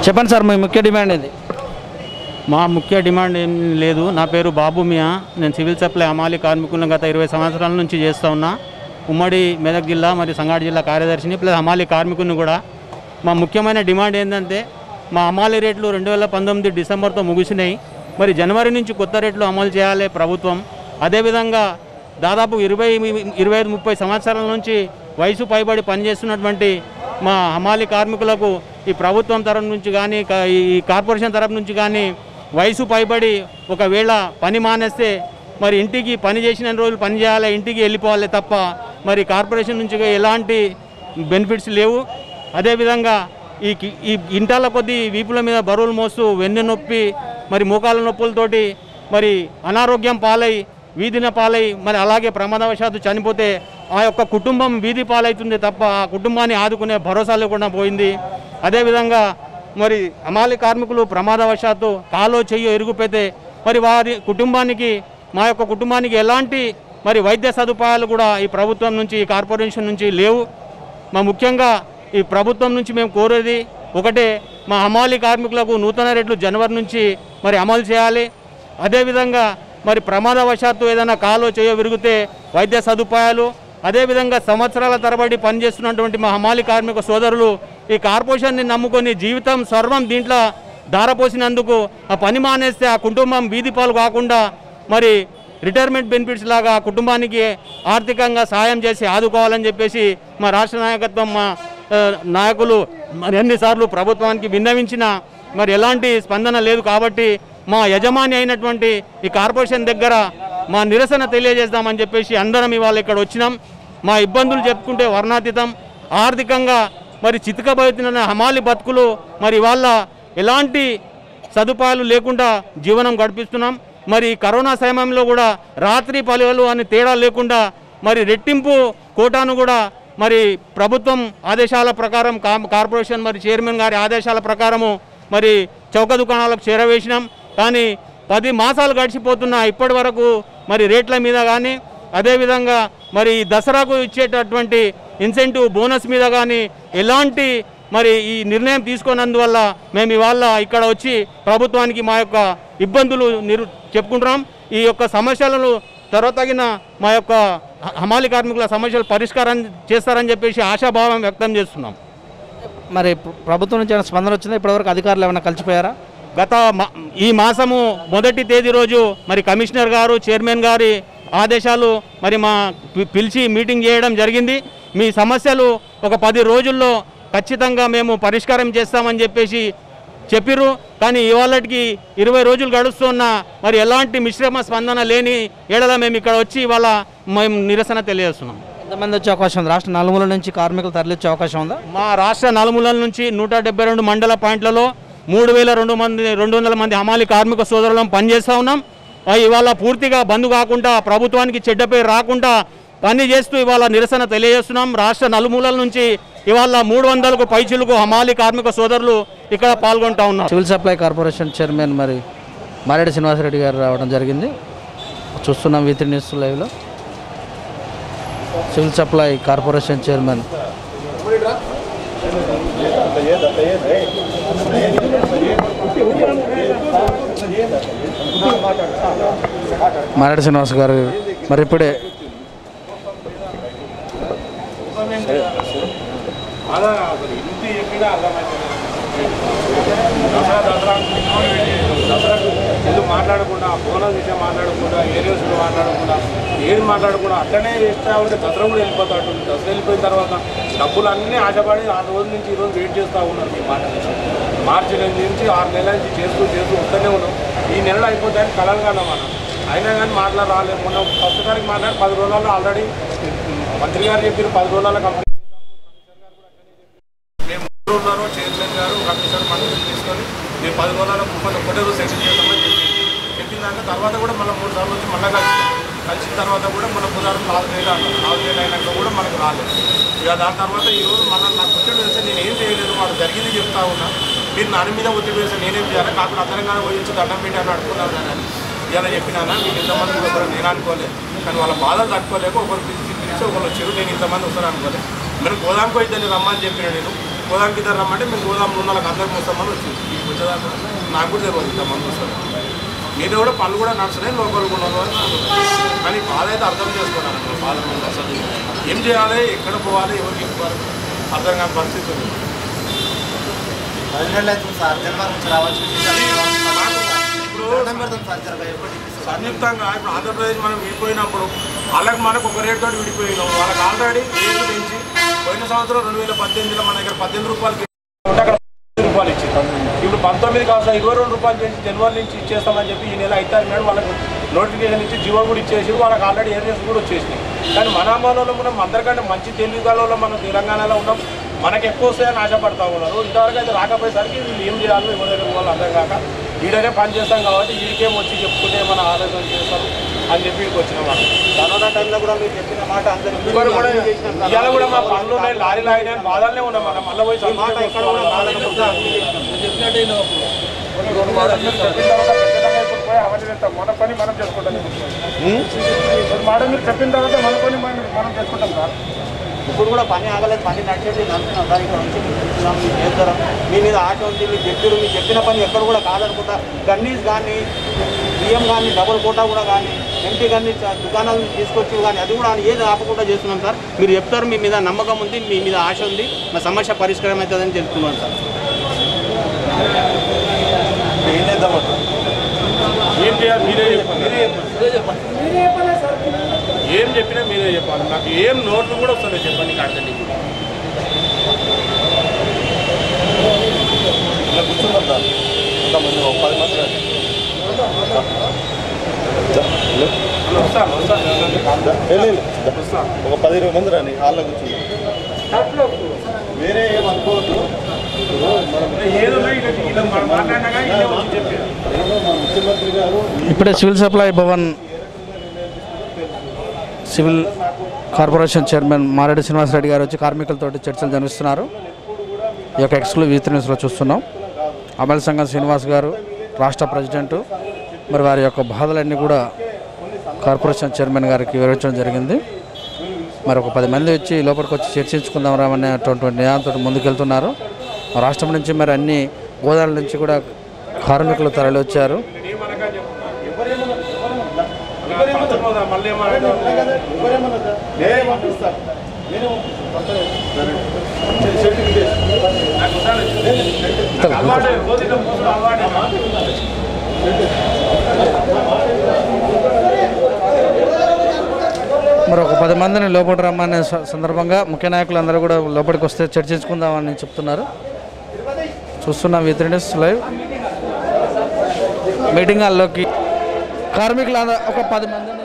చెప్పండి సార్, మీ ముఖ్య డిమాండ్ ఏంది? మా ముఖ్య డిమాండ్ ఏం లేదు. నా పేరు బాబు మియా. నేను సివిల్ సప్లై హమాలి కార్మికులను గత 20 సంవత్సరాల నుంచి చేస్తూ ఉన్నా. ఉమ్మడి మెదక్ జిల్లా మరియు సంగారెడ్డి జిల్లా కార్యదర్శిని ప్లస్ హమాలి కార్మికుని కూడా. మా ముఖ్యమైన డిమాండ్ ఏంటంటే మా హమాలి రేట్లు 2019 డిసెంబర్తో ముగిసినాయి. మరి జనవరి నుంచి కొత్త రేట్లు అమలు చేయాలి ప్రభుత్వం. అదేవిధంగా దాదాపు 25-30 సంవత్సరాల నుంచి వయసు పైబడి పనిచేస్తున్నటువంటి మా హమాలి కార్మికులకు ఈ ప్రభుత్వం తరఫు నుంచి కానీ ఈ కార్పొరేషన్ తరఫు నుంచి కానీ వయసు పైబడి ఒకవేళ పని మానేస్తే మరి ఇంటికి పని చేసిన రోజులు పని చేయాలి, ఇంటికి వెళ్ళిపోవాలి తప్ప మరి కార్పొరేషన్ నుంచి ఎలాంటి బెనిఫిట్స్ లేవు. అదేవిధంగా ఈ ఇంటాల కొద్దీ వీపుల మీద బరువులు మోస్తూ వెన్ను నొప్పి మరి మోకాల నొప్పులతోటి మరి అనారోగ్యం పాలై వీధిన పాలై మరి అలాగే ప్రమాదవశాత్తు చనిపోతే ఆ యొక్క కుటుంబం వీధి పాలవుతుంది తప్ప ఆ కుటుంబాన్ని ఆదుకునే భరోసా లేకుండా పోయింది. అదేవిధంగా మరి హమాలి కార్మికులు ప్రమాదవశాత్తు కాలో చెయ్యో ఇరుగుపోతే మరి వారి కుటుంబానికి మా యొక్క కుటుంబానికి ఎలాంటి మరి వైద్య సదుపాయాలు కూడా ఈ ప్రభుత్వం నుంచి ఈ కార్పొరేషన్ నుంచి లేవు. మా ముఖ్యంగా ఈ ప్రభుత్వం నుంచి మేము కోరేది ఒకటే, మా హమాలి కార్మికులకు నూతన రేట్లు జనవరి నుంచి మరి అమలు చేయాలి. అదేవిధంగా మరి ప్రమాదవశాత్తు ఏదైనా కాలో చేయో విరిగితే వైద్య సదుపాయాలు, అదేవిధంగా సంవత్సరాల తరబడి పనిచేస్తున్నటువంటి మా హమాలి కార్మిక సోదరులు ఈ కార్పొరేషన్ని నమ్ముకొని జీవితం సర్వం దీంట్లో ధారపోసినందుకు ఆ పని మానేస్తే ఆ కుటుంబం వీధి పాలు కాకుండా మరి రిటైర్మెంట్ బెనిఫిట్స్ లాగా ఆ కుటుంబానికి ఆర్థికంగా సాయం చేసి ఆదుకోవాలని చెప్పేసి మా రాష్ట్ర నాయకత్వం మా నాయకులు మరి ఎన్నిసార్లు ప్రభుత్వానికి విన్నవించినా మరి ఎలాంటి స్పందన లేదు. కాబట్టి మా యజమాని అయినటువంటి ఈ కార్పొరేషన్ దగ్గర మా నిరసన తెలియజేద్దామని చెప్పేసి అందరం ఇవాళ ఇక్కడ వచ్చినాం. మా ఇబ్బందులు చెప్పుకుంటే వర్ణాతీతం. ఆర్థికంగా మరి చితకబోతున్న హమాలి బతుకులు మరి ఇవాళ ఎలాంటి సదుపాయాలు లేకుండా జీవనం గడిపిస్తున్నాం. మరి కరోనా సమయంలో కూడా రాత్రి పలువలు అని తేడా లేకుండా మరి రెట్టింపు కోటాను కూడా మరి ప్రభుత్వం ఆదేశాల ప్రకారం కార్పొరేషన్ మరి చైర్మన్ గారి ఆదేశాల ప్రకారము మరి చౌక దుకాణాలకు చేరవేసినాం. కానీ 10 మాసాలు గడిచిపోతున్నా ఇప్పటి వరకు మరి రేట్ల మీద కానీ అదేవిధంగా మరి దసరాకు ఇచ్చేటటువంటి ఇన్సెంటివ్ బోనస్ మీద కానీ ఎలాంటి మరి ఈ నిర్ణయం తీసుకున్నందువల్ల మేము ఇవాళ ఇక్కడ వచ్చి ప్రభుత్వానికి మా యొక్క ఇబ్బందులు చెప్పుకుంటున్నాం. ఈ యొక్క సమస్యలను తగిన మా యొక్క హమాలి కార్మికుల సమస్యలు పరిష్కారం చేస్తారని చెప్పేసి ఆశాభావం వ్యక్తం చేస్తున్నాం. మరి ప్రభుత్వం నుంచి ఏమైనా స్పందన వచ్చిందా? ఇప్పటివరకు అధికారులు ఏమైనా కలిసిపోయారా? ఈ మాసము 1వ తేదీ రోజు మరి కమిషనర్ గారు చైర్మన్ గారి ఆదేశాలు మరి మా పిలిచి మీటింగ్ చేయడం జరిగింది. మీ సమస్యలు ఒక 10 రోజుల్లో ఖచ్చితంగా మేము పరిష్కారం చేస్తామని చెప్పేసి చెప్పిర్రు. కానీ ఇవాళకి 20 రోజులు గడుస్తున్నా మరి ఎలాంటి మిశ్రమ స్పందన లేని ఏడల మేము ఇక్కడ వచ్చి ఇవాళ మేము నిరసన తెలియజేస్తున్నాం. ఎంతమంది వచ్చే అవకాశం ఉంది? రాష్ట్ర నలుమూల నుంచి కార్మికులు తరలించే అవకాశం ఉందా? మా రాష్ట్ర నలుమూలల నుంచి 172 మండల పాయింట్లలో 3200 మంది హమాలి కార్మిక సోదరులను పనిచేస్తూ ఉన్నాం. ఇవాళ పూర్తిగా బంద్ కాకుండా ప్రభుత్వానికి చెడ్డ పేరు రాకుండా పని చేస్తూ ఇవాళ నిరసన తెలియజేస్తున్నాం. రాష్ట్ర నలుమూలల నుంచి ఇవాళ 300కు పైచిలకు హమాలి కార్మిక సోదరులు ఇక్కడ పాల్గొంటూ ఉన్నారు. సివిల్ సప్లై కార్పొరేషన్ చైర్మన్ మరి మారెడ్డి శ్రీనివాసరెడ్డి గారు రావడం జరిగింది. చూస్తున్నాం V3 న్యూస్ లైవ్లో. Civil supply corporation chairman Mareddy Srinivas గారు మరి ఇప్పుడే ఎందుకు మాట్లాడకుండా బోనస్ విషయం మాట్లాడకుండా ఏరియాస్ మాట్లాడకుండా ఏది మాట్లాడకుండా అట్లనే చేస్తే ఉంటే దసరా కూడా వెళ్ళిపోతాడు. దసరా వెళ్ళిపోయిన తర్వాత డబ్బులు అన్నీ ఆశపడి 6 రోజుల నుంచి ఈరోజు వెయిట్ చేస్తూ ఉన్నారు. మీ మాట మార్చి నుంచి 6 నెలల నుంచి చేస్తూ వస్తూనే ఉన్నాం. ఈ నెలలో అయిపోతాయని కలలు కన్నా మనం అయినా కానీ రాలేదు. మొన్న ఫస్ట్ తారీఖు మాట్లాడి 10 రోజులలో ఆల్రెడీ మంత్రి గారు చెప్పారు 10 రోజులలో కంప్లీట్ ఉన్నారు. చైర్మన్ గారు కమిషనర్ మంత్రి తీసుకొని మీరు 10 రోజులలో ఒకటే రోజు సెటిల్ చేస్తామని చెప్పిన దాంట్లో తర్వాత కూడా మళ్ళీ 3 సార్లు వచ్చి మళ్ళీ కలిసిన తర్వాత కూడా మన బుధవారం 4 నెలలు అయినాక కూడా మనకు రాలేదు. ఇక దాని తర్వాత ఈరోజు మనం నాకు ఒత్తిడి వేస్తే నేను ఏం చేయలేదు, వాడు జరిగింది చెప్తా ఉన్నా. మీరు నాని మీద ఒత్తిడి వేస్తే నేనేం చేయాలి? కాకుండా అందరంగానే పోయించి దండం పెట్టి అని అడుగుతున్నాను. నేను ఇలా చెప్పినానా మీకు ఇంతమంది ఒకరు నేను అనుకోలేదు. కానీ వాళ్ళ బాధలు తట్టుకోలేక ఒకరు పిలిచి ఒకరు వచ్చారు. నేను ఇంతమంది వస్తారు అనుకోలేదు. మీరు గోదాంకు ఇద్దరిని రమ్మని చెప్పిన నేను గోదాంకి ఇద్దరు రమ్మంటే మేము గోదాం 3 నెలలకు అందరికి వస్తామని వచ్చింది. మీకు వచ్చేదాకా నాకు కూడా తెలియదు ఇంతమంది వస్తారు. మీరు కూడా పనులు కూడా నడుస్తున్నాయి, లోకల్ కూడా కానీ బాధ అయితే అర్థం చేసుకున్నాను. బాధ అసలు ఏం చేయాలి, ఎక్కడ పోవాలి, ఎవరికి ఇవ్వాలి అర్థం కాని పరిస్థితి ఉంది. సంయుక్తంగా ఇప్పుడు ఆంధ్రప్రదేశ్ మనం విడిపోయినప్పుడు వాళ్ళకి మనకు ఒక రేట్ తోటి విడిపోయినాం. వాళ్ళకి ఆల్రెడీ రేట్లు పెంచి పోయిన సంవత్సరం 2018లో మన దగ్గర 18 రూపాయలకి అక్కడ 10 రూపాయలు ఇచ్చింది. ఇప్పుడు 19 కాస్త 22 రూపాయలు చేసి జనవరి నుంచి ఇచ్చేస్తామని చెప్పి ఈ నెల 5 తారీఖు నాడు వాళ్ళకి నోటిఫికేషన్ ఇచ్చి జీవో కూడా ఇచ్చేసి వాళ్ళకి ఆల్రెడీ ఏరియాస్ కూడా వచ్చేసినాయి. కానీ మన అమలులో మనం అందరికంటే మంచి తెలివిగాలలో మనం తెలంగాణలో ఉన్నాం, మనకు ఎక్కువ వస్తాయని ఆశపడతా ఉన్నారు. ఇంతవరకు అయితే రాకపోయేసరికి వీళ్ళు ఏం చేయాలో ఎవరి దగ్గర వాళ్ళు అర్థం కాక వీడనే పని చేస్తాం కాబట్టి వీడికేం వచ్చి చెప్పుకుంటే మన ఆలోచన చేస్తాం అని చెప్పి వీడికి వచ్చిన వాళ్ళు. కరోనా టైంలో కూడా మీరు చెప్పిన మాట ఇవాళ కూడా మా పనులు ఉన్నాయి, లారీలు అయినా బాధలనే ఉన్నాం. మనం మళ్ళీ పోయి మన పని మనం చేసుకుంటాం. మాట మీరు చెప్పిన తర్వాత మన పని మనం చేసుకుంటాం సార్. ఇప్పుడు కూడా పని ఆగలేదు, పని నడిచేది నడుస్తున్నాం సార్. ఇక్కడ నుంచి చూస్తున్నాం, మీరు చేస్తారా, మీ మీద ఆశ ఉంది, మీరు చెప్పారు, మీరు చెప్పిన పని ఎక్కడ కూడా కాదనుకుంటా. గన్నీస్ కానీ బియ్యం కానీ డబుల్ కోటా కూడా కానీ ఎంపీ కానీ దుకాణాలు తీసుకొచ్చి కానీ అది కూడా ఏది ఆపకుండా చేస్తున్నాం సార్. మీరు చెప్తారు, మీ మీద నమ్మకం ఉంది, మీ మీద ఆశ ఉంది, మా సమస్య పరిష్కారం అవుతుందని చెప్తున్నాను సార్. ఏం చేద్దామంటారు, ఏం చేయాలి మీరే చెప్పండి. ఏం చెప్పినా మీరే చెప్పాలి. నాకు ఏం నోట్లు కూడా వస్తుంది చెప్పండి. కాదండి ఇలా కూర్చుందాం సార్, ఇంతమంది 10 మంది వస్తాను ఒక 10-20 మంది రాని హాల్లో కూర్చుంది. వేరే ఏమనుకోవద్దు, ముఖ్యమంత్రి గారు ఇప్పుడే civil supply Bhavan civil corporation chairman Mareddy Srinivasa Reddy గారు వచ్చి కార్మికులతో చర్చలు జరిపిస్తున్నారు. ఈ యొక్క ఎక్స్క్లూజివ్ వీతి న్యూస్లో చూస్తున్నాం. అమల్ సంఘం శ్రీనివాస్ గారు రాష్ట్ర ప్రెసిడెంటు, మరి వారి యొక్క బాధలన్నీ కూడా కార్పొరేషన్ చైర్మన్ గారికి వివరించడం జరిగింది. మరి ఒక 10 మంది వచ్చి లోపలికి వచ్చి చర్చించుకుందాం రామనేటువంటి నినాదంతో ముందుకెళ్తున్నారు. రాష్ట్రం నుంచి మరి అన్ని గోదావరి నుంచి కూడా కార్మికులు తరలి వచ్చారు. మరి ఒక 10 మందిని లోపలికి రమ్మనే సందర్భంగా ముఖ్య నాయకులందరూ కూడా లోపలికి వస్తే చర్చించుకుందామని చెప్తున్నారు. చూస్తున్నాం వీతి న్యూస్ లైవ్. మీటింగ్ హాల్లోకి కార్మికులు ఒక 10 మందిని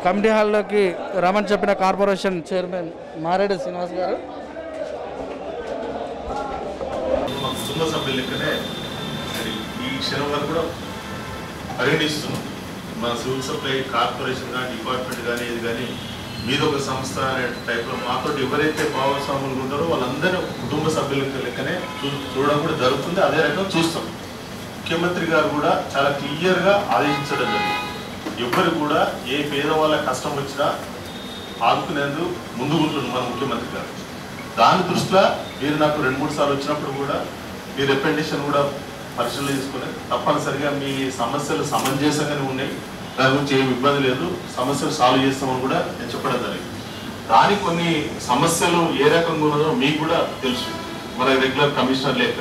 కమిటీ హాల్లోకి రమని చెప్పిన కార్పొరేషన్ చైర్మన్ మారెడ్డి శ్రీనివాస్ గారు. కుటుంబ సభ్యుల లెక్కనే ఈ క్షణం వరకు కూడా పరిగణిస్తున్నాం. మన సివిల్ సప్లై కార్పొరేషన్ కానీ డిపార్ట్మెంట్ కానీ ఇది కానీ మీద ఒక సంస్థ అనే టైప్లో మాతో ఎవరైతే భాగస్వాములు ఉంటారో వాళ్ళందరూ కుటుంబ సభ్యుల లెక్కనే చూడడం కూడా జరుగుతుంది. అదే రకంగా చూస్తాం. ముఖ్యమంత్రి గారు కూడా చాలా క్లియర్గా ఆదేశించడం జరిగింది. ఎవరు కూడా ఏ పేదవాళ్ళ కష్టం వచ్చినా ఆదుకునేందుకు ముందుకుంటుంది మన ముఖ్యమంత్రి గారు. దాని దృష్ట్యా మీరు నాకు 2-3 సార్లు వచ్చినప్పుడు కూడా మీ రిప్రజెంటేషన్ కూడా పరిశీలన చేసుకుని తప్పనిసరిగా మీ సమస్యలు సమంజసంగానే ఉన్నాయి, దాని గురించి ఏమి ఇబ్బంది లేదు, సమస్యలు సాల్వ్ చేస్తామని కూడా నేను చెప్పడం జరిగింది. దానికి కొన్ని సమస్యలు ఏ రకంగా ఉన్నదో మీకు కూడా తెలుసు. మన రెగ్యులర్ కమిషనర్ లేక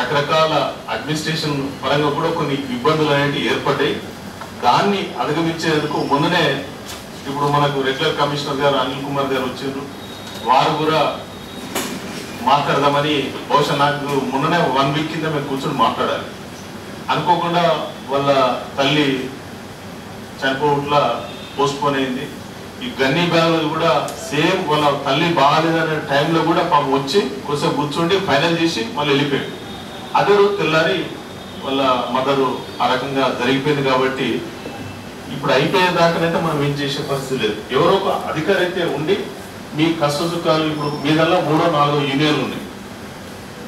రకరకాల అడ్మినిస్ట్రేషన్ పరంగా కూడా కొన్ని ఇబ్బందులు అనేవి ఏర్పడ్డాయి. దాన్ని అధిగమించేందుకు మొన్ననే ఇప్పుడు మనకు రెగ్యులర్ కమిషనర్ గారు అనిల్ కుమార్ గారు వచ్చారు. వారు కూడా మాట్లాడదామని బహుశా నాకు మొన్ననే 1 వీక్ కింద మేము కూర్చొని మాట్లాడాలి. అనుకోకుండా వాళ్ళ తల్లి చనిపోవట్లా పోస్ట్పోన్ అయింది. ఈ గన్నీ బ్యాగ్ కూడా సేమ్ వాళ్ళ తల్లి బాగాలేదనే టైంలో కూడా పాపం వచ్చి కొంచెం కూర్చోండి ఫైనల్ చేసి మళ్ళీ వెళ్ళిపోయాడు. అదే రోజు తెల్లారి వాళ్ళ మదరు ఆ రకంగా జరిగిపోయింది. కాబట్టి ఇప్పుడు అయిపోయేదాకానైతే మనం ఏం చేసే పరిస్థితి లేదు. ఎవరో ఒక అధికారి అయితే ఉండి మీ కష్ట సుఖాలు ఇప్పుడు మీదల్లా 3-4 యూనియన్లు ఉన్నాయి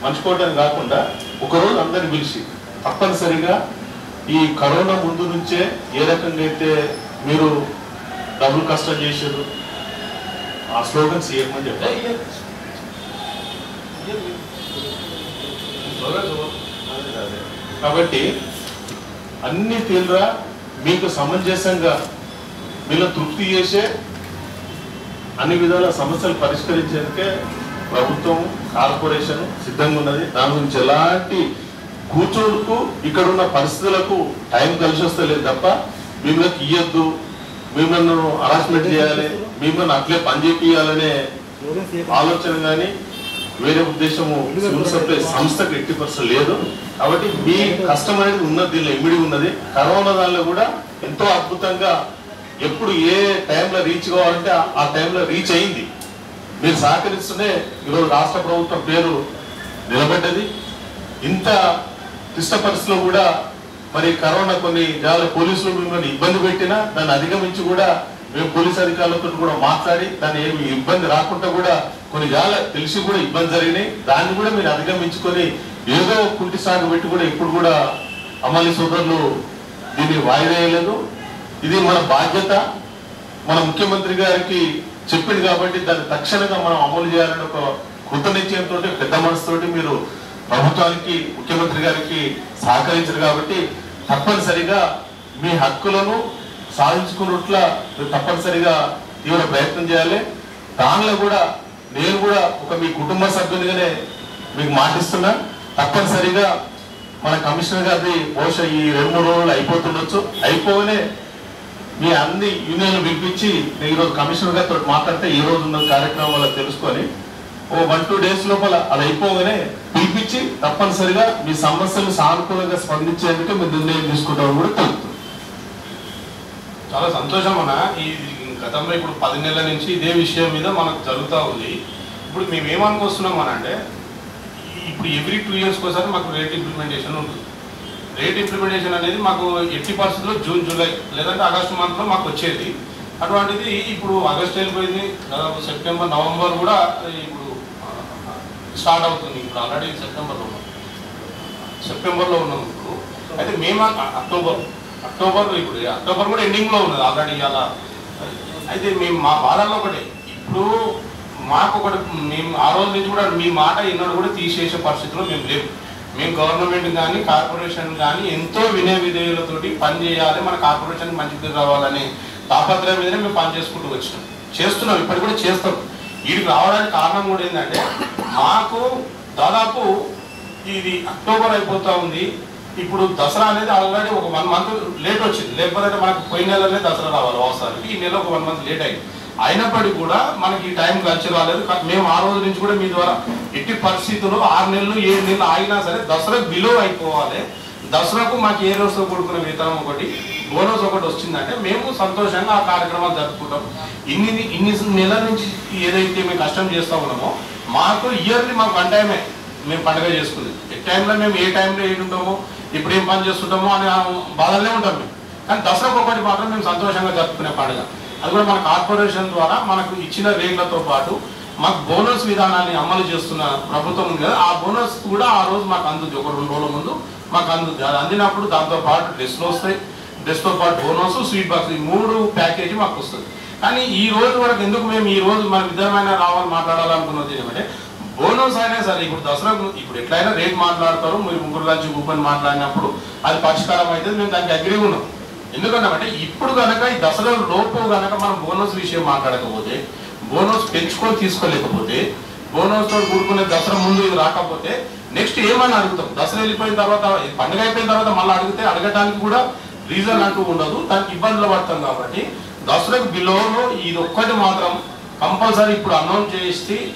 మంచుకోవడానికి కాకుండా ఒకరోజు అందరిని పిలిచి తప్పనిసరిగా ఈ కరోనా ముందు నుంచే ఏ రకంగా అయితే మీరు డబ్బులు కష్టం చేశారు ఆ స్లోగన్స్ ఏమని చెప్పారు. కాబట్టి అన్ని తీవ్ర మీకు సమంజసంగా మీలో తృప్తి చేసే అన్ని విధాల సమస్యలు పరిష్కరించేందుకే ప్రభుత్వం కార్పొరేషన్ సిద్ధంగా ఉన్నది. దాని గురించి ఎలాంటి కూర్చోడుకు ఇక్కడున్న పరిస్థితులకు టైం కలిసి వస్తలేదు తప్ప మిమ్మల్ని ఇయ్యొద్దు, మిమ్మల్ని హరాస్మెంట్ చేయాలి, మిమ్మల్ని అట్లే పని చేయాలనే ఆలోచన కానీ వేరే ఉద్దేశము సివిల్ సప్లై సంస్థకు 80% లేదు. కాబట్టి మీ కష్టం అనేది ఉన్నది, దీనిలో ఇమిడి ఉన్నది. కరోనా దానిలో కూడా ఎంతో అద్భుతంగా ఎప్పుడు ఏ టైంలో రీచ్ కావాలంటే ఆ టైంలో రీచ్ అయింది. మీరు సహకరిస్తూనే ఈరోజు రాష్ట్ర ప్రభుత్వం పేరు నిలబడ్డది. ఇంత క్లిష్ట పరిస్థితిలో కూడా మరి కరోనా కొన్ని జాల పోలీసులు మిమ్మల్ని ఇబ్బంది పెట్టినా దాన్ని అధిగమించి కూడా మేము పోలీస్ అధికారులతో కూడా మాట్లాడి దాన్ని ఏమి ఇబ్బంది రాకుండా కూడా కొన్ని జాల తెలిసి కూడా ఇబ్బంది జరిగినాయి. దాన్ని కూడా మీరు అధిగమించుకొని ఏదో కుంటి సాగు పెట్టి కూడా ఇప్పుడు కూడా అమలు సోదరులు దీన్ని వాయిదేయలేదు. ఇది మన బాధ్యత. మన ముఖ్యమంత్రి గారికి చెప్పింది కాబట్టి దాన్ని తక్షణంగా మనం అమలు చేయాలని ఒక కృత నిశ్చయంతో పెద్ద మనసుతోటి మీరు ప్రభుత్వానికి ముఖ్యమంత్రి గారికి సహకరించారు. కాబట్టి తప్పనిసరిగా మీ హక్కులను సాధించుకున్నట్ల మీరు తప్పనిసరిగా తీవ్ర ప్రయత్నం చేయాలి. దానిలో కూడా నేను కూడా ఒక మీ కుటుంబ సభ్యునిగానే మీకు మాటిస్తున్నా. తప్పనిసరిగా మన కమిషనర్ గారి బహుశా ఈ 2-3 రోజులు అయిపోతుండొచ్చు. అయిపోగానే మీ అన్ని యూనియన్లు పిలిపించి నేను ఈరోజు కమిషనర్ గారితో మాట్లాడితే ఈ రోజు ఉన్న కార్యక్రమం వల్ల తెలుసుకొని 1-2 డేస్ లోపల అది అయిపోగానే పిలిపించి తప్పనిసరిగా మీ సమస్యలు సానుకూలంగా స్పందించేందుకు మీరు నిర్ణయం తీసుకుంటామని కూడా తెలుపుతుంది. చాలా సంతోషం అన్న. ఈ గతంలో ఇప్పుడు 10 నెలల నుంచి ఇదే విషయం మీద మనకు జరుగుతూ ఉంది. ఇప్పుడు మేము ఏమనుకొస్తున్నాం అని అంటే ఇప్పుడు ఎవ్రీ 2 years ఒకసారి మాకు రేట్ ఇంప్లిమెంటేషన్ ఉంటుంది. రేట్ ఇంప్లిమెంటేషన్ అనేది మాకు ఎట్టి పరిస్థితుల్లో జూన్, జూలై లేదంటే ఆగస్టు మంత్లో మాకు వచ్చేది. అటువంటిది ఇప్పుడు ఆగస్టు వెళ్ళిపోయింది, దాదాపు సెప్టెంబర్, నవంబర్ కూడా ఇప్పుడు స్టార్ట్ అవుతుంది. ఇప్పుడు ఆల్రెడీ సెప్టెంబర్లో ఉన్నాం ఇప్పుడు. అయితే మేము అక్టోబర్ ఇప్పుడు అక్టోబర్ కూడా ఎండింగ్లో ఉన్నది ఆల్రెడీ అలా. అయితే మేము మా బాధల్లో ఒకటే, ఇప్పుడు మాకు ఒకటి మేము ఆ రోజు నుంచి కూడా మీ మాట ఎన్నడూ కూడా తీసేసే పరిస్థితిలో మేము లేవు. మేము గవర్నమెంట్ కానీ కార్పొరేషన్ కానీ ఎంతో వినయ విధేయులతోటి పని చేయాలి, మన కార్పొరేషన్ మంచిది రావాలనే తాపత్రయం మీదనే మేము పని చేసుకుంటూ చేస్తున్నాం. ఇప్పటికి కూడా చేస్తాం. వీటికి రావడానికి కారణం కూడా ఏంటంటే మాకు దాదాపు ఇది అక్టోబర్ అయిపోతూ ఉంది. ఇప్పుడు దసరా అనేది ఆల్రెడీ ఒక 1 month లేట్ వచ్చింది. లేకపోతే మనకు పోయిన నెలనే దసరా రావాలి వాస్తవానికి. ఈ నెల ఒక 1 month లేట్ అయింది. అయినప్పటికీ కూడా మనకి ఈ టైం కలిసి రాలేదు. మేము ఆ రోజు నుంచి కూడా మీ ద్వారా ఎట్టి పరిస్థితుల్లో 6 నెలలు 7 నెలలు ఆగినా సరే దసరాకు బిలో అయిపోవాలి. దసరాకు మాకు ఏ రోజుతో కూడుకున్న వేతనం ఒకటి, బోనస్ ఒకటి వచ్చిందంటే మేము సంతోషంగా ఆ కార్యక్రమాలు జరుపుకుంటాం. ఇన్ని నెలల నుంచి ఏదైతే మేము కష్టం చేస్తూ ఉన్నామో మాకు ఇయర్లీ మాకు 1 టైమే మేము పండుగ చేసుకుంది. ఏ టైంలో మేము ఏ టైంలో ఏది ఉంటామో ఇప్పుడు ఏం పని చేస్తుంటామో అని బాధలనే ఉంటాం మేము. కానీ దసరాకు ఒకటి మాత్రం మేము సంతోషంగా జరుపుకునే పండుగ. అది కూడా మన కార్పొరేషన్ ద్వారా మనకు ఇచ్చిన రేట్లతో పాటు మాకు బోనస్ విధానాన్ని అమలు చేస్తున్న ప్రభుత్వం ఉంది కదా, ఆ బోనస్ కూడా ఆ రోజు మాకు అందుద్ది. ఒక 2 రోజుల ముందు మాకు అందుద్ది. అది అందినప్పుడు దాంతో పాటు డ్రెస్లు వస్తాయి, డ్రెస్తో పాటు బోనస్, స్వీట్ బాక్స్, ఈ 3 ప్యాకేజీ మాకు వస్తుంది. కానీ ఈ రోజు వరకు ఎందుకు మేము ఈ రోజు మన విధమైన రావాలి మాట్లాడాలనుకున్నది ఏమంటే బోనస్ అయినా సరే ఇప్పుడు దసరా ఇప్పుడు ఎట్లయినా రేట్ మాట్లాడతారు, మీరు ముగ్గురు కలిసి కూపని మాట్లాడినప్పుడు అది పరిష్కారం అయితే మేము దానికి అగ్రీ ఉన్నాం. ఎందుకంటే ఇప్పుడు కనుక ఈ దసరా లోపు కనుక మనం బోనస్ విషయం మాట్లాడకపోతే, బోనస్ పెంచుకొని తీసుకోలేకపోతే, బోనస్తో కూడుకునే దసరా ముందు ఇది రాకపోతే నెక్స్ట్ ఏమని అడుగుతాం. దసరా వెళ్ళిపోయిన తర్వాత పండుగ అయిపోయిన తర్వాత మళ్ళీ అడిగితే అడగడానికి కూడా రీజన్ అంటూ ఉండదు, దానికి ఇబ్బందులు పడతాం. కాబట్టి దసరాకు బిలోలో ఇది ఒక్కటి మాత్రం కంపల్సరీ ఇప్పుడు అనౌన్స్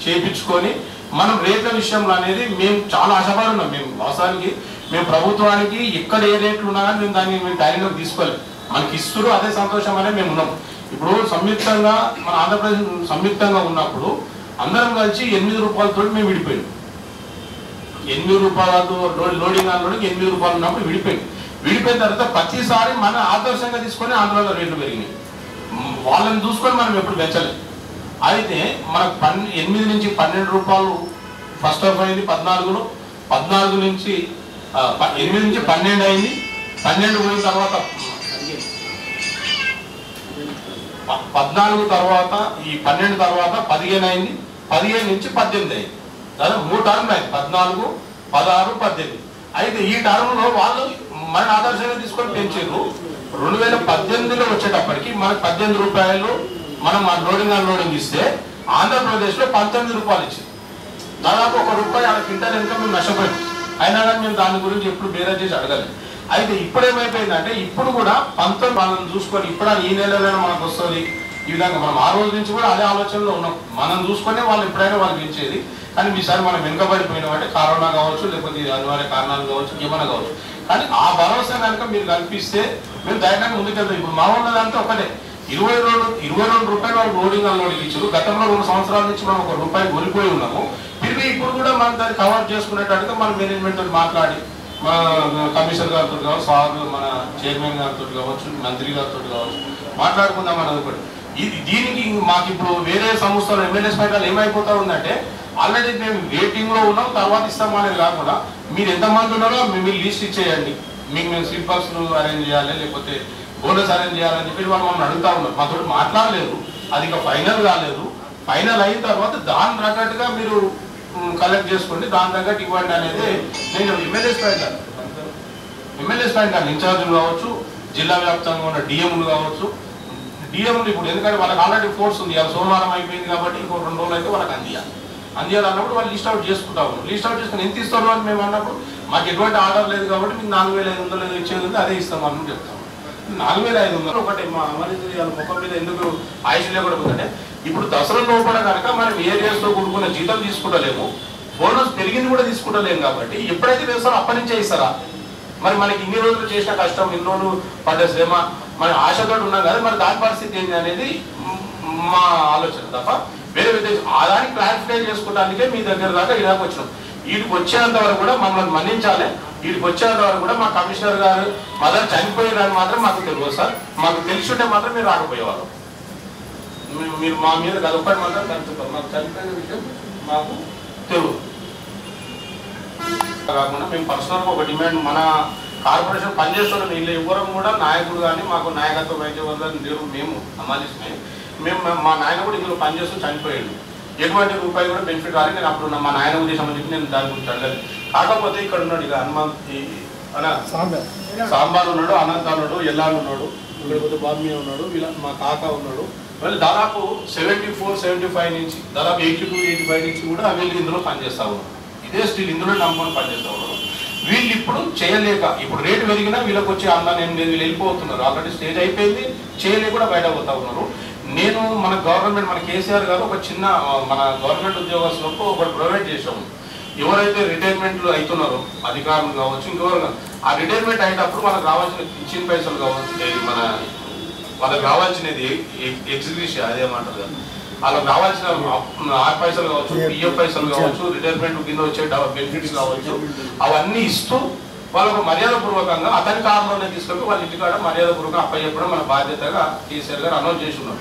చేయించుకొని మనం రేట్ల విషయంలో అనేది మేము చాలా ఆశపడి ఉన్నాం. మేము వాస్తవానికి మేము ప్రభుత్వానికి ఎక్కడ ఏ రేట్లు ఉన్నా కానీ మేము దాన్ని మేము టైంలోకి తీసుకోవాలి. మనకి ఇస్తున్నారు, అదే సంతోషం అనే మేము ఉన్నాం. ఇప్పుడు సంయుక్తంగా మన ఆంధ్రప్రదేశ్ సంయుక్తంగా ఉన్నప్పుడు అందరం కలిసి 8 రూపాయలతో మేము విడిపోయాం. 8 రూపాయలతో లోడింగ్ అన్లోడింగ్ 8 రూపాయలు ఉన్నప్పుడు విడిపోయిన తర్వాత ప్రతిసారి మన ఆదర్శంగా తీసుకొని ఆంధ్రలో రేట్లు పెరిగినాయి. వాళ్ళని చూసుకొని మనం ఎప్పుడు పెంచలేదు. అయితే మనకు 8 నుంచి 12 రూపాయలు ఫస్ట్ ఆఫ్ అయింది 14లో, 14 నుంచి 8 నుంచి 12 అయింది, 12 పోయిన తర్వాత 14 తర్వాత ఈ 12 తర్వాత 15 అయింది, 15 నుంచి 18 అయింది. దాదాపు 3 టర్మ్లు అయింది, 14, 16, 18. అయితే ఈ టర్మ్లో వాళ్ళు మన ఆదర్శంగా తీసుకొని పెంచారు. 2018లో వచ్చేటప్పటికి మనకు 18 రూపాయలు మనం లోడింగ్ అన్లోడింగ్ ఇస్తే ఆంధ్రప్రదేశ్లో 19 రూపాయలు ఇచ్చింది. దాదాపు ₹1 ఆ క్వింటాల్ ఇంకా మేము నష్టపోయాం. అయినా కానీ మేము దాని గురించి ఎప్పుడు బేరేజ్ చేసి అడగలేదు. అయితే ఇప్పుడు ఏమైపోయిందంటే ఇప్పుడు కూడా 19 మనం చూసుకొని ఇప్పుడు ఈ నెలలోనే మనకు వస్తుంది. ఈ విధంగా మనం ఆ రోజు నుంచి కూడా అదే ఆలోచనలో ఉన్నాం. మనం చూసుకునే వాళ్ళు ఎప్పుడైనా వాళ్ళు పెంచేది. కానీ ఈసారి మనం వెనుకబడిపోయినాం అంటే కరోనా కావచ్చు, లేకపోతే అనివార్య కారణాలు కావచ్చు, ఏమైనా కావచ్చు. కానీ ఆ భరోసా కనుక మీరు కల్పిస్తే మేము ధైర్యంగా ముందుకెళ్తాం. ఇప్పుడు మా ఉన్నదంతా ఒకటే, 22 రూపాయలు వాళ్ళు లోడింగ్ అన్లోడింగ్ ఇచ్చారు. గతంలో 2 సంవత్సరాల నుంచి మనం ₹1 కోల్పోయి ఉన్నాము. తిరిగి ఇప్పుడు కూడా మనం దాన్ని కవర్ చేసుకునేటట్టుగా మన మేనేజ్మెంట్ తోటి మాట్లాడి, మన కమిషనర్ గారితో కావచ్చు, సార్ మన చైర్మన్ గారితో కావచ్చు, మంత్రి గారితో కావచ్చు మాట్లాడుకుందాం అన్నది ఒకటి. దీనికి మాకు ఇప్పుడు వేరే సంస్థలు ఎమ్మెల్యేస్ పైన ఏమైపోతా ఉందంటే ఆల్రెడీ మేము వెయిటింగ్లో ఉన్నాం, తర్వాత ఇస్తాం అనేది కాకుండా మీరు ఎంతమంది ఉన్నారో మీరు లిస్ట్ ఇచ్చేయండి, మీకు మేము స్లీపర్స్ను అరేంజ్ చేయాలి, లేకపోతే బోనస్ అరేంజ్ చేయాలని చెప్పి వాళ్ళు మమ్మల్ని అడుగుతా ఉన్నారు. మాతో మాట్లాడలేదు, అది ఇంకా ఫైనల్ కాలేదు. ఫైనల్ అయిన తర్వాత దాని తగ్గట్టుగా మీరు కలెక్ట్ చేసుకోండి, దాని తగ్గట్టు ఇవ్వండి అనేది నేను ఎమ్మెల్యేస్ పైన కానీ ఇన్ఛార్జీలు కావచ్చు, జిల్లా వ్యాప్తంగా ఉన్న డిఎంలు కావచ్చు. డిఎంలు ఇప్పుడు ఎందుకంటే వాళ్ళకి ఆల్రెడీ ఫోర్స్ ఉంది, అది సోమవారం అయిపోయింది కాబట్టి ఇంకో 2 రోజులు అయితే వాళ్ళకి అందియాలి అన్నప్పుడు వాళ్ళు లిస్ట్ అవుట్ చేసుకుంటా ఉన్నారు. లిస్ట్ అవుట్ చేసుకుని ఎంత ఇస్తారు అని మేము అన్నప్పుడు మాకు ఎటువంటి ఆర్డర్ లేదు కాబట్టి మీకు 4500 ఏదో ఇచ్చేది ఉంది, అదే ఇస్తాం అని చెప్తాము. 4500 ఒకటి మా అమరీతి ముఖం మీద ఎందుకు ఆయుష్ లేకుండా పోతుందంటే ఇప్పుడు దసరా లోపల కనుక మనం ఏరియాస్తో కూడుకున్న జీతం తీసుకుంటలేము, బోనస్ పెరిగింది కూడా తీసుకుంటలేము. కాబట్టి ఎప్పుడైతే వేస్తారో అప్పటి నుంచే ఇస్తారా? మరి మనకి ఇన్ని రోజులు చేసిన కష్టం, ఇన్ని రోజులు పడ్డ శ్రమ, మన ఆశతో ఉన్నాం కదా, మరి దాని పరిస్థితి ఏంటి అనేది మా ఆలోచన తప్ప వేరే ఉద్దేశం. దానికి క్లారిఫై చేసుకోవడానికే మీ దగ్గర దాకా ఇలాగ వచ్చినాం. వీటికి వచ్చేంత వరకు కూడా మమ్మల్ని మన్నించాలి. వీటికి వచ్చేంత వరకు కూడా మా కమిషనర్ గారు మదర్ చనిపోయేదాన్ని మాత్రం మాకు తెలియదు సార్. మాకు తెలిసి మాత్రం మీరు రాకపోయేవారు. మీరు మా మీద కలపడి మాత్రం కలుపుతారు. మాకు చనిపోయిన విషయం మాకు తెలియదు. కాకుండా మేము పర్సనల్గా ఒక డిమాండ్, మన కార్పొరేషన్ పనిచేస్తున్న వీళ్ళు ఎవరు కూడా నాయకుడు కానీ మాకు నాయకత్వ వైద్యవర్గాన్ని లేరు. మేము అమాలిస్తున్నాయి. మా నాయన కూడా ఇందులో పనిచేస్తూ చనిపోయాడు. ఎటువంటి రూపాయి కూడా బెనిఫిట్ రాలేదు. నేను అప్పుడు మా నాయన ఉద్దేశం అని చెప్పి నేను దాని గురించి అడగలేదు. కాకపోతే ఇక్కడ ఉన్నాడు ఇక సాంబార్ ఉన్నాడు, అనంత ఉన్నాడు, ఎల్లాలు ఉన్నాడు, ఇక్కడ బాబీ ఉన్నాడు, వీళ్ళ మా కాకా ఉన్నాడు. వాళ్ళు దాదాపు 74, 75 నుంచి దాదాపు 82, 85 నుంచి కూడా వీళ్ళు ఇందులో పనిచేస్తూ ఉన్నారు. ఇదే స్టిల్ ఇందులో నమ్ముకొని పనిచేస్తూ ఉన్నారు. వీళ్ళు ఇప్పుడు చేయలేక, ఇప్పుడు రేటు పెరిగినా వీళ్ళకి వచ్చే అందాన్ని ఏం లేదు, వీళ్ళు వెళ్ళిపోతున్నారు. ఆల్రెడీ స్టేజ్ అయిపోయింది, చేయలేక కూడా బయట పోతా ఉన్నారు. నేను మన గవర్నమెంట్, మన కేసీఆర్ గారు ఒక చిన్న మన గవర్నమెంట్ ఉద్యోగస్తులకు ఒకటి ప్రొవైడ్ చేసాము. ఎవరైతే రిటైర్మెంట్లు అవుతున్నారో అధికారులు కావచ్చు, ఇంకెవరు ఆ రిటైర్మెంట్ అయినప్పుడు వాళ్ళకి రావాల్సిన పింఛన్ పైసలు కావచ్చు, మన వాళ్ళకి రావాల్సినది ఎగ్జిక్యూషన్ అదేమంటారు కదా, వాళ్ళకి రావాల్సిన ఆర్ పైసలు కావచ్చు, పిఎఫ్ పైసలు కావచ్చు, రిటైర్మెంట్ కింద వచ్చే బెనిఫిట్స్ కావచ్చు, అవన్నీ ఇస్తూ వాళ్ళకు మర్యాదపూర్వకంగా అతని కాలంలోనే తీసుకొని వాళ్ళ ఇంటికాడ మర్యాదపూర్వకంగా అప్పచెప్పడం మన బాధ్యతగా కేసీఆర్ గారు అనౌన్స్ చేసి ఉన్నారు.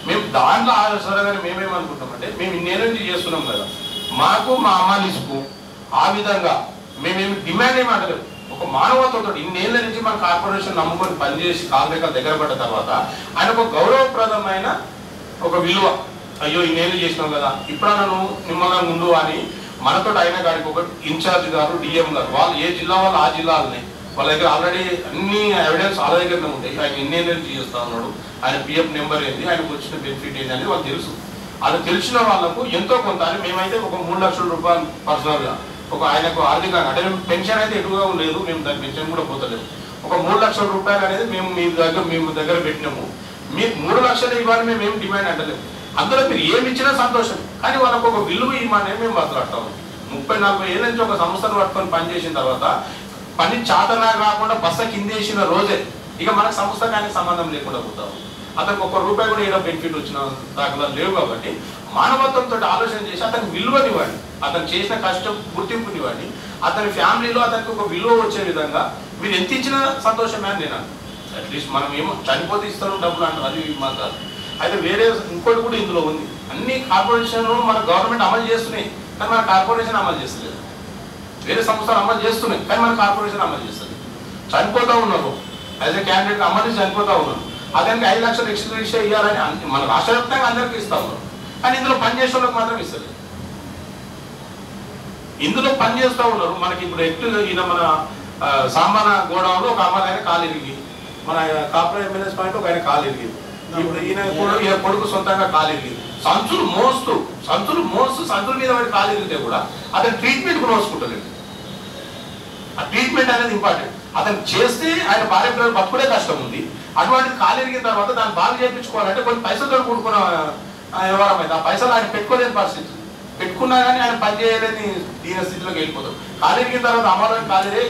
మేము దాంట్లో ఆలోచనగానే మేమేమనుకుంటామంటే, మేము ఇన్నేళ్ళ నుంచి చేస్తున్నాం కదా, మాకు మా అమ్మాలిస్కు ఆ విధంగా మేమేమి డిమాండ్ ఏమి అంటలేదు. ఒక మానవతతో ఇన్నేళ్ల నుంచి మన కార్పొరేషన్ నమ్ముకొని పనిచేసి కాళ్ళ దగ్గర పడ్డ తర్వాత ఆయనకు ఒక గౌరవప్రదమైన ఒక విలువ, అయ్యో ఇన్నేళ్ళు చేసినాం కదా, ఇప్పుడు నన్ను నిమ్మగా ముందు అని మనతో అయిన గారికి ఒక ఇన్ఛార్జ్ గారు, డిఎం గారు, వాళ్ళు ఏ జిల్లా వాళ్ళు ఆ జిల్లాలని వాళ్ళ దగ్గర ఆల్రెడీ అన్ని ఎవిడెన్స్ వాళ్ళ దగ్గరనే ఉంటాయి. ఆయన ఎన్నేళ్ళు చేస్తూ ఉన్నాడు, ఆయన పిఎఫ్ నెంబర్ ఏంది, ఆయనకు వచ్చిన బెనిఫిట్ ఏంటి అనేది వాళ్ళు తెలుసు. అది తెలిసిన వాళ్ళకు ఎంతో కొంత అని మేమైతే ఒక 3 లక్షల రూపాయలు పర్సనల్గా ఒక ఆయనకు ఆర్థికంగా, అంటే పెన్షన్ అయితే ఎటుగా లేదు, మేము దాని పెన్షన్ కూడా పోతలేము. ఒక 3 లక్షల రూపాయలు అనేది మేము మేము దగ్గర పెట్టినాము. మీకు 3 లక్షలు ఇవ్వాలి మేము ఏం డిమాండ్ అంటలేము. అందులో మీరు ఏమి ఇచ్చినా సంతోషం, కానీ వాళ్ళకు ఒక విలువ ఇవ్వమని మేము బతలాడతాము. 30-40 ఏళ్ళ నుంచి ఒక సంస్థను పట్టుకొని పనిచేసిన తర్వాత పని చాతనా కాకుండా బస్స కిందేసిన రోజే ఇక మనకు సంస్థ కానీ సంబంధం లేకుండా పోతాము. అతనికి ₹1 కూడా ఏదో బెనిఫిట్ వచ్చిన దాఖలాలు లేవు. కాబట్టి మానవత్వంతో ఆలోచన చేసి అతనికి విలువనివ్వండి, అతను చేసిన కష్టం గుర్తింపునివ్వండి, అతని ఫ్యామిలీలో అతనికి ఒక విలువ వచ్చే విధంగా మీరు ఎంత ఇచ్చినా సంతోషమే అని నేను. అట్లీస్ట్ మనం ఏమో చనిపోతే ఇస్తాను డబ్బులు అంటారు, అది మా కాదు. అయితే వేరే ఇంకోటి కూడా ఇందులో ఉంది. అన్ని కార్పొరేషన్లు మన గవర్నమెంట్ అమలు చేస్తున్నాయి, కానీ మన కార్పొరేషన్ అమలు చేస్తలేదు. వేరే సంస్థలు అమలు చేస్తున్నాయి, కానీ మన కార్పొరేషన్ అమలు చేస్తుంది. చనిపోతూ ఉన్నారు, యాజ్ ఎ క్యాండిడేట్ అమలు చనిపోతూ ఉన్నారు. అతనికి 5 లక్షలు ఎక్స్ట్రా ఇవ్వాలని మన రాష్ట్ర వ్యాప్తంగా అందరికీ ఇస్తా ఉన్నారు, కానీ ఇందులో పనిచేసే వాళ్ళకి మాత్రం ఇస్తలేదు. ఇందులో పని చేస్తూ ఉన్నారు. మనకి ఇప్పుడు ఎక్కువ ఈయన మన సామాన గోడౌన్లో ఒక అమ్మాయి కాలు ఇరిగి, మన కాపురం ఎమ్మెల్యేస్ పాయింట్ ఒక ఆయన కాలు ఇరిగింది. ఇప్పుడు ఈయన కొడుకు సొంతంగా కాలు ఇరిగింది. సంచులు మోస్తూ సంచుల మీద వాడి కాలు ఇరిగితే కూడా అతను ట్రీట్మెంట్కు నోసుకుంటలేదు. ఆ ట్రీట్మెంట్ అనేది ఇంపార్టెంట్. అతను చేస్తే ఆయన భార్య పిల్లలు బతుకునే కష్టం ఉంది. అటువంటి కాలు ఇరిగిన తర్వాత దాన్ని బాగా చేయించుకోవాలంటే కొన్ని పైసలతో కూడుకున్న వ్యవహారం అయితే ఆ పైసలు ఆయన పెట్టుకోలేని పరిస్థితి. పెట్టుకున్నా కానీ ఆయన పని చేయలేని దీని స్థితిలోకి వెళ్ళిపోతాం. కాలు ఇరిగిన తర్వాత అమలు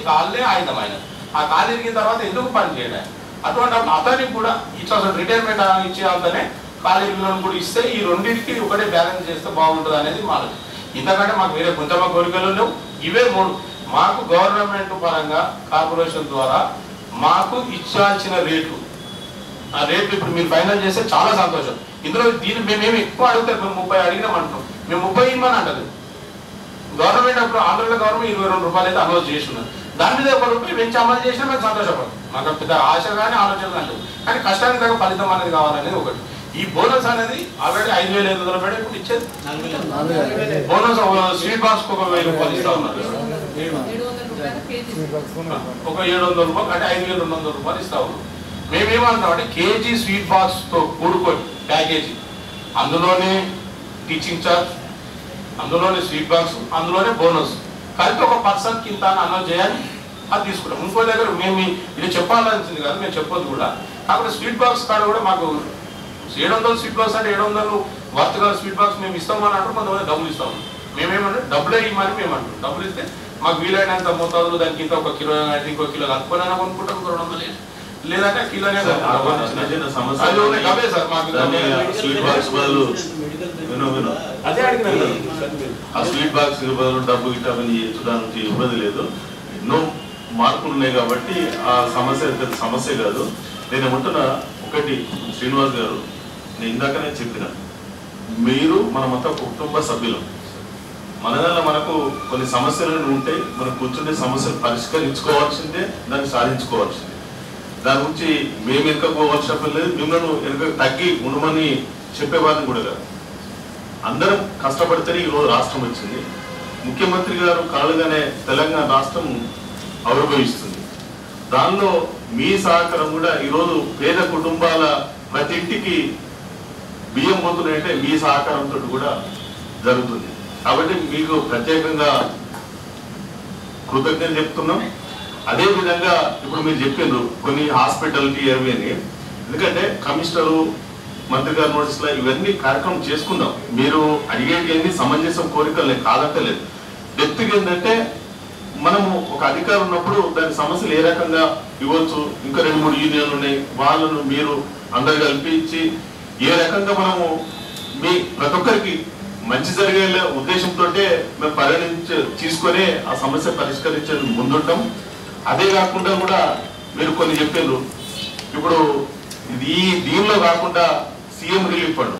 కాళ్ళే ఆయుధం ఆయన. ఆ కాలు ఇరిగిన తర్వాత ఎందుకు పని చేయడం? అటువంటి అతనికి కూడా ఇట్లా రిటైర్మెంట్ ఇచ్చే అంతనే కాలు ఇరిగిన కూడా ఇస్తే ఈ రెండింటికి ఒకటే బ్యాలెన్స్ చేస్తే బాగుంటుంది అనేది మా ఆలోచన. ఇంతకంటే మాకు వేరే కొంచెం కోరికలు లేవు. ఇవే 3 మాకు గవర్నమెంట్ పరంగా కార్పొరేషన్ ద్వారా మాకు ఇచ్చాల్సిన రేట్లు, ఆ రేట్లు ఇప్పుడు మీరు ఫైనల్ చేస్తే చాలా సంతోషం. ఇందులో దీన్ని మేమేమి ఎక్కువ అడుగుతారు. మేము 30 అడిగినాం అంటున్నాం. మేము 30 ఇవ్వమని అంటది గవర్నమెంట్. అప్పుడు ఆంధ్రలో గవర్నమెంట్ 22 రూపాయలు అయితే అనౌన్స్ చేస్తున్నారు. దాని మీద 1 రూపాయి పెంచి అమలు చేసినా మేము సంతోషపడతాం. మాకు పెద్ద ఆశ కానీ ఆలోచన కానీ లేదు. కానీ కష్టానికి తగ్గ ఫలితం అనేది కావాలనేది ఒకటి. ఈ బోనస్ అనేది ఆల్రెడీ 5,500 రూపాయలు ఇప్పుడు ఇచ్చేది. బోనస్ స్వీట్ బాక్స్ ఒక 1,000 రూపాయలు ఇస్తా ఉన్నారు. ఒక 700 రూపాయలు అంటే 5,200 రూపాయలు ఇస్తా ఉన్నాం. మేమేమంటాం అంటే కేజీ స్వీట్ బాక్స్ తో కూడుకొని ప్యాకేజీ, అందులోనే టీచింగ్ చార్జ్, అందులోనే స్వీట్ బాక్స్, అందులోనే బోనస్ కలిపి ఒక పర్సన్ కింద అనౌన్స్ చేయాలి. అది తీసుకుంటాం. ఇంకో దగ్గర మేము ఇది చెప్పాల్సింది కాదు, మేము చెప్పొద్దు కూడా. కాకపోతే స్వీట్ బాక్స్ కాడ కూడా మాకు 700 స్వీట్ బాక్స్ అంటే 700 వర్త్ గల స్వీట్ బాక్స్ మేము ఇస్తామని అంటారు. కొంతమంది డబ్బులు ఇస్తాము. మేమేమంటే డబ్బులే ఇవ్వమని మేము అంటాం. డబ్బులు ఇస్తే మాకు వీలైనంత మోతాదులు దానికి ఇంత 1 కిలో అయితే ఇంకో కిలో కలుపుకొని కొనుక్కుంటాం. 200 లేదంటే కిలోనే అదే అడిగిన స్వీట్ బాక్స్ డబ్బు గిట్టమని చేయడానికి ఇబ్బంది లేదు. ఎన్నో మార్పులు ఉన్నాయి కాబట్టి ఆ సమస్య కాదు. నేను ఏమంటున్నా ఒకటి, శ్రీనివాస్ గారు, నేను ఇందాకనే చెప్పిన మీరు మనమంతా కుటుంబ సభ్యులం. మనదల్ల మనకు కొన్ని సమస్యలు ఉంటాయి. మనం కూర్చుంటే సమస్యలు పరిష్కరించుకోవాల్సిందే, దాన్ని సాధించుకోవాల్సిందే. దాని గురించి మేము వెనుకపోవాల్సిన లేదు, మిమ్మల్ని వెనుక తగ్గి ఉండమని చెప్పేవారిని కూడా కాదు. అందరం కష్టపడితేనే ఈరోజు రాష్ట్రం వచ్చింది. ముఖ్యమంత్రి గారు కాళ్ళగానే తెలంగాణ రాష్ట్రం ఆవిర్భవిస్తుంది. దానిలో మీ సహకారం కూడా ఈరోజు పేద కుటుంబాల ప్రతి ఇంటికి బియ్యం పోతున్నాయంటే మీ సహకారంతో కూడా జరుగుతుంది. కాబట్టి మీకు ప్రత్యేకంగా కృతజ్ఞతలు చెప్తున్నాం. అదేవిధంగా ఇప్పుడు మీరు చెప్పిండ్రు కొన్ని హాస్పిటాలిటీ అవి అని, ఎందుకంటే కమిషనరు మంత్రి గారి నోటీసులో ఇవన్నీ కార్యక్రమం చేసుకుందాం. మీరు అడిగేటి సమంజసం కోరికలు కాదంటలేదు. డెప్త్గా ఏంటంటే మనము ఒక అధికారం ఉన్నప్పుడు దాని సమస్యలు ఏ రకంగా ఇవ్వచ్చు, ఇంకా 2-3 యూనియన్లు ఉన్నాయి, వాళ్ళను మీరు అందరు కల్పించి ఏ రకంగా మనము మీ ప్రతి ఒక్కరికి మంచి జరిగే ఉద్దేశంతో మేము తీసుకొని ఆ సమస్య పరిష్కరించే ముందుంటాం. అదే కాకుండా కూడా మీరు కొన్ని చెప్పారు. ఇప్పుడు దీనిలో కాకుండా సీఎం రిలీఫ్ ఫండ్